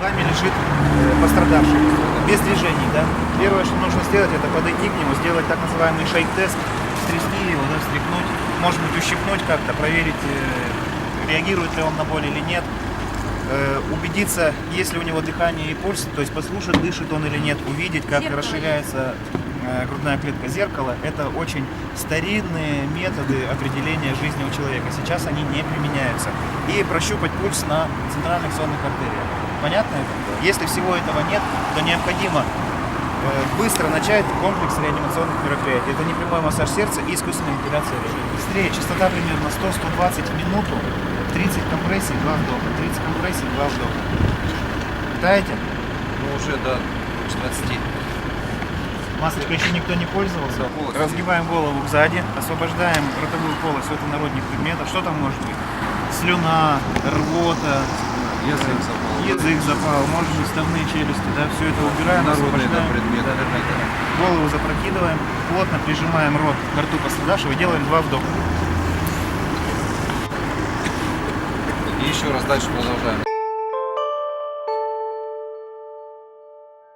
вами лежит пострадавший, без движений, да. Первое, что нужно сделать, это подойти к нему, сделать так называемый шейк-тест, стрясти его, да, встряхнуть, может быть, ущипнуть как-то, проверить, реагирует ли он на боль или нет, убедиться, есть ли у него дыхание и пульс, то есть послушать, дышит он или нет, увидеть, как расширяется грудная клетка зеркала. Это очень старинные методы определения жизни у человека. Сейчас они не применяются. И прощупать пульс на центральных сонных артериях. Понятно это? Если всего этого нет, то необходимо быстро начать комплекс реанимационных мероприятий. Это непрямой массаж сердца и искусственная вентиляция легких. Быстрее, частота примерно 100-120 в минуту, 30 компрессий, 2 вдоха, 30 компрессий, 2 вдоха. Питаете? Ну уже до 20. Масочкой еще никто не пользовался. Разгибаем голову сзади, освобождаем ротовую полость от инородных предметов. Что там может быть? Слюна, рвота, язык запал, может быть вставные челюсти, да, все это убираем, освобождаем. Голову запрокидываем, плотно прижимаем рот к рту пострадавшего и делаем 2 вдоха. И еще раз дальше продолжаем.